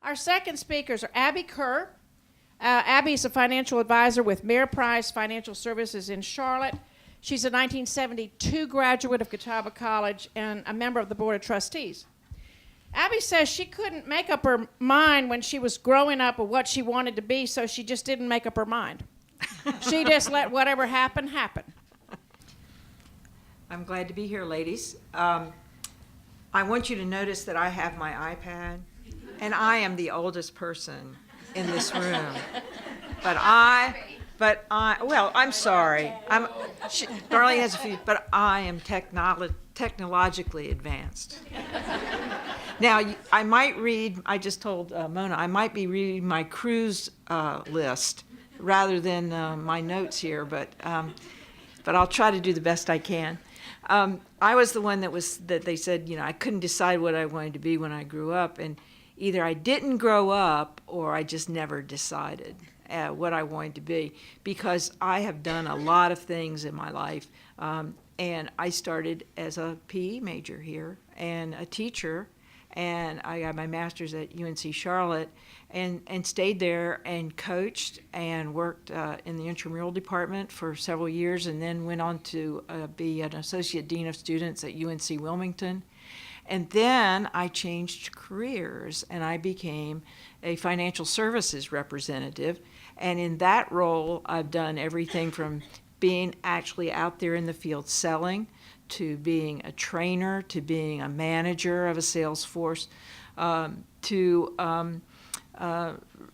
Our second speakers are Abby Kerr. Abby is a financial advisor with Mayor Price Financial Services in Charlotte. She's a 1972 graduate of Catawba College and a member of the Board of Trustees. Abby says she couldn't make up her mind when she was growing up of what she wanted to be, so she just didn't make up her mind. She just let whatever happen, happen. I'm glad to be here, ladies. I want you to notice that I have my iPad, and I am the oldest person in this room. Well, I'm sorry. Darlene has a few, but I am technologically advanced. Now, I might read, I just told Mona, I might be reading my cruise list rather than my notes here, but I'll try to do the best I can. I was the one that they said, I couldn't decide what I wanted to be when I grew up, and either I didn't grow up or I just never decided what I wanted to be, because I have done a lot of things in my life, and I started as a PE major here and a teacher, and I got my master's at UNC Charlotte, and stayed there and coached and worked in the intramural department for several years, and then went on to be an associate dean of students at UNC Wilmington. And then I changed careers, and I became a financial services representative. And in that role, I've done everything from being actually out there in the field selling, to being a trainer, to being a manager of a sales force, to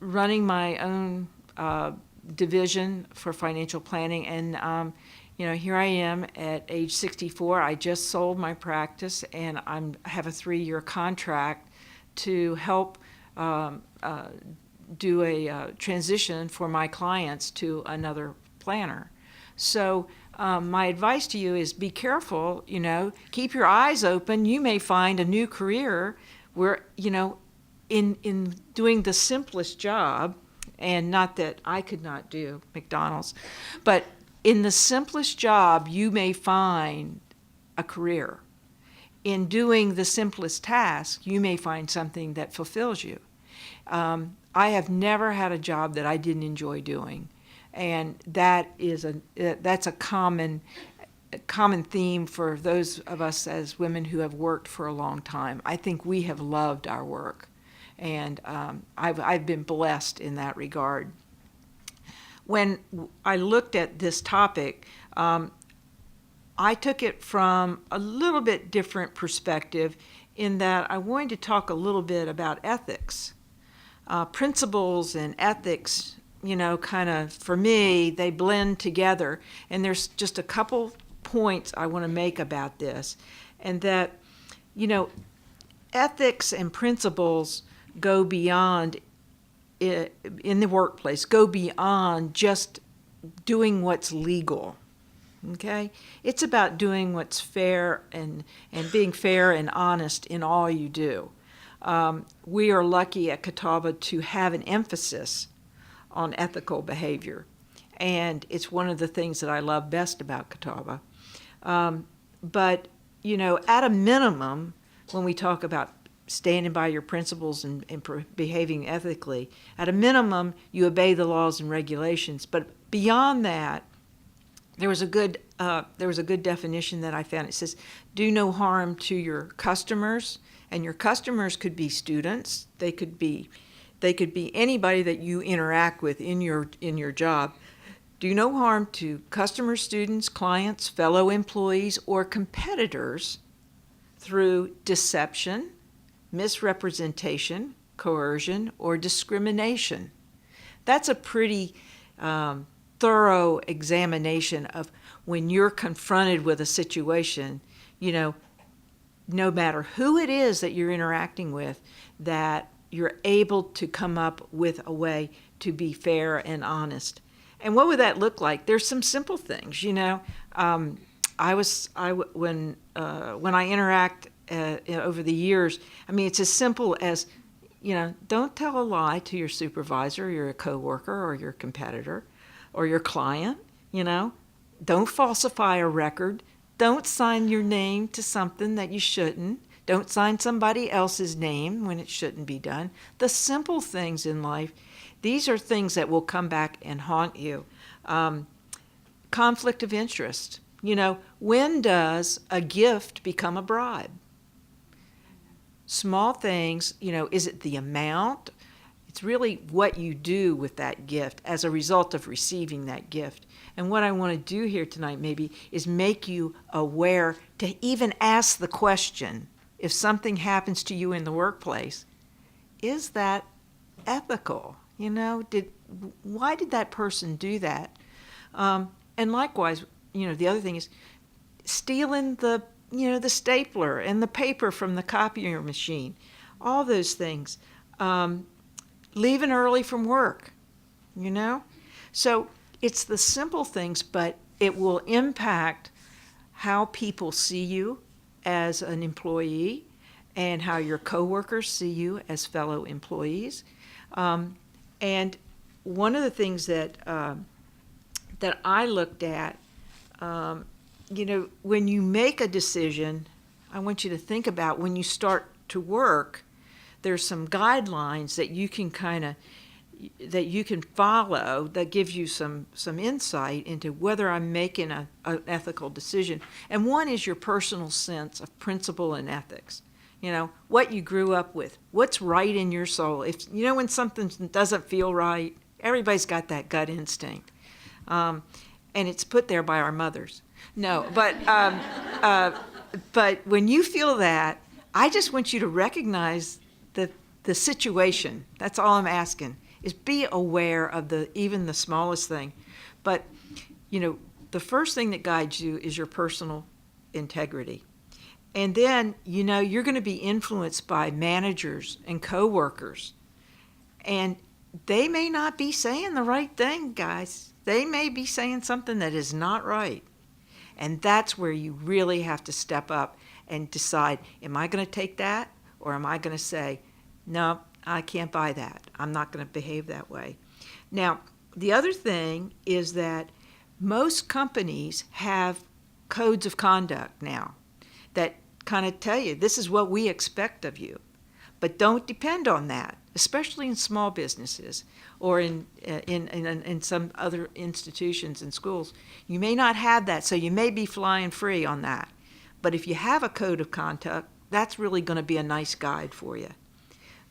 running my own division for financial planning. And here I am at age 64. I just sold my practice, and I have a 3-year contract to help do a transition for my clients to another planner. So my advice to you is be careful, keep your eyes open. You may find a new career where, in doing the simplest job, and not that I could not do McDonald's, but in the simplest job, you may find a career. In doing the simplest task, you may find something that fulfills you. I have never had a job that I didn't enjoy doing, and that's a common theme for those of us as women who have worked for a long time. I think we have loved our work, and I've been blessed in that regard. When I looked at this topic, I took it from a little bit different perspective, in that I wanted to talk a little bit about ethics. Principles and ethics, kind of, for me, they blend together. And there's just a couple points I want to make about this. And that, ethics and principles go beyond, in the workplace, go beyond just doing what's legal. Okay? It's about doing what's fair and being fair and honest in all you do. We are lucky at Catawba to have an emphasis on ethical behavior, and it's one of the things that I love best about Catawba. But, at a minimum, when we talk about standing by your principles and behaving ethically, at a minimum, you obey the laws and regulations. But beyond that, there was a good definition that I found. It says, do no harm to your customers. And your customers could be students. They could be anybody that you interact with in your job. Do no harm to customers, students, clients, fellow employees, or competitors through deception, misrepresentation, coercion, or discrimination. That's a pretty thorough examination of when you're confronted with a situation, no matter who it is that you're interacting with, that you're able to come up with a way to be fair and honest. And what would that look like? There's some simple things, when I interact over the years, it's as simple as, don't tell a lie to your supervisor, or your coworker, or your competitor, or your client. Don't falsify a record. Don't sign your name to something that you shouldn't. Don't sign somebody else's name when it shouldn't be done. The simple things in life, these are things that will come back and haunt you. Conflict of interest. When does a gift become a bribe? Small things, is it the amount? It's really what you do with that gift as a result of receiving that gift. And what I want to do here tonight maybe is make you aware to even ask the question, if something happens to you in the workplace, is that ethical? Why did that person do that? And likewise, the other thing is stealing the stapler and the paper from the copier machine, all those things. Leaving early from work, So it's the simple things, but it will impact how people see you as an employee and how your coworkers see you as fellow employees. And one of the things that I looked at, when you make a decision, I want you to think about when you start to work, there's some guidelines that you can follow that gives you some insight into whether I'm making an ethical decision. And one is your personal sense of principle and ethics. What you grew up with, what's right in your soul. If when something doesn't feel right, everybody's got that gut instinct, and it's put there by our mothers. No, but when you feel that, I just want you to recognize the situation. That's all I'm asking, is be aware of even the smallest thing. But, the first thing that guides you is your personal integrity. And then, you're going to be influenced by managers and coworkers. And they may not be saying the right thing, guys. They may be saying something that is not right. And that's where you really have to step up and decide, am I going to take that? Or am I going to say, no, I can't buy that. I'm not going to behave that way. Now, the other thing is that most companies have codes of conduct now that kind of tell you, this is what we expect of you. But don't depend on that, especially in small businesses or in some other institutions and schools. You may not have that, so you may be flying free on that. But if you have a code of conduct, that's really going to be a nice guide for you.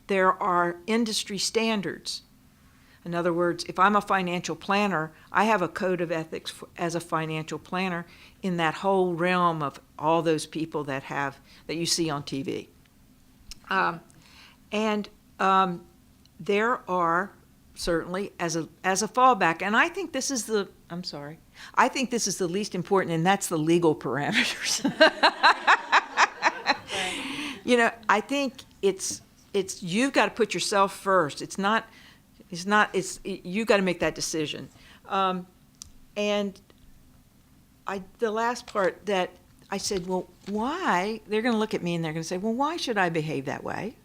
There are industry standards. In other words, if I'm a financial planner, I have a code of ethics as a financial planner in that whole realm of all those people that you see on TV. There are certainly as a fallback, and I think this is the least important, and that's the legal parameters. I think it's you've got to put yourself first. You've got to make that decision. The last part that I said, well, why? They're going to look at me and they're going to say, well, why should I behave that way?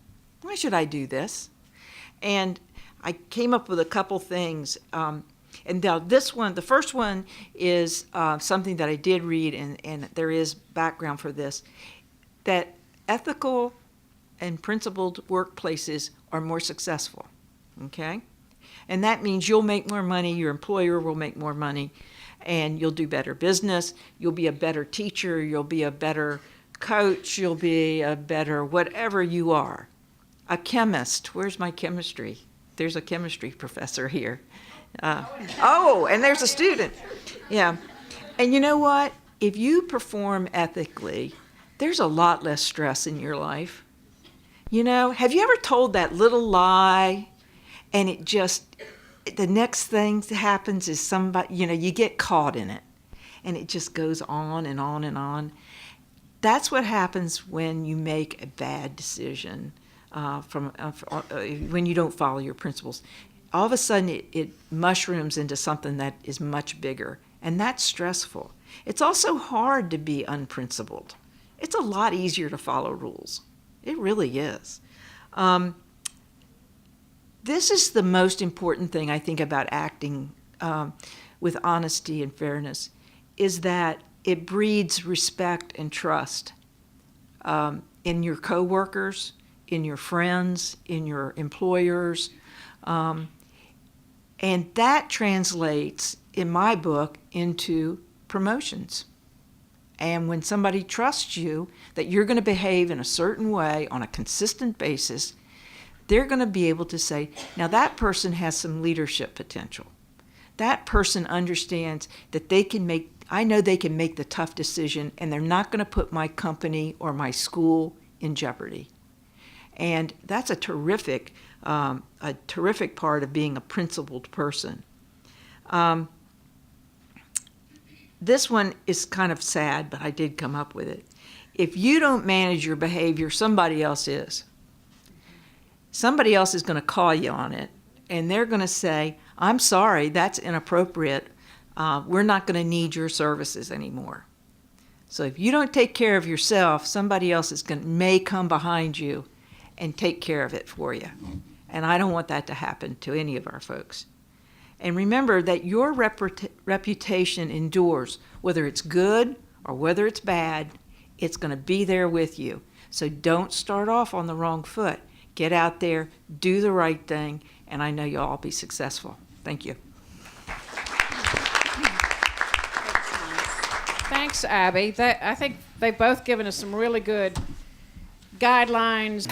Why should I do this? And I came up with a couple things. And now the first one is something that I did read, and there is background for this, that ethical and principled workplaces are more successful, okay? And that means you'll make more money, your employer will make more money, and you'll do better business, you'll be a better teacher, you'll be a better coach, you'll be a better whatever you are. A chemist, where's my chemistry? There's a chemistry professor here. And there's a student. Yeah. And you know what? If you perform ethically, there's a lot less stress in your life. Have you ever told that little lie and the next thing that happens is somebody, you get caught in it and it just goes on and on and on. That's what happens when you make a bad decision when you don't follow your principles. All of a sudden it mushrooms into something that is much bigger, and that's stressful. It's also hard to be unprincipled. It's a lot easier to follow rules. It really is. This is the most important thing I think about acting with honesty and fairness, is that it breeds respect and trust. in your coworkers, in your friends, in your employers. And that translates, in my book, into promotions. And when somebody trusts you that you're going to behave in a certain way on a consistent basis, they're going to be able to say, now that person has some leadership potential. That person understands that I know they can make the tough decision, and they're not going to put my company or my school in jeopardy. And that's a terrific part of being a principled person. This one is kind of sad, but I did come up with it. If you don't manage your behavior, somebody else is. Somebody else is going to call you on it, and they're going to say, I'm sorry, that's inappropriate. We're not going to need your services anymore. So if you don't take care of yourself, somebody else may come behind you and take care of it for you. And I don't want that to happen to any of our folks. And remember that your reputation endures, whether it's good or whether it's bad, it's going to be there with you. So don't start off on the wrong foot. Get out there, do the right thing, and I know you'll all be successful. Thank you. Thanks, Abby. I think they've both given us some really good guidelines.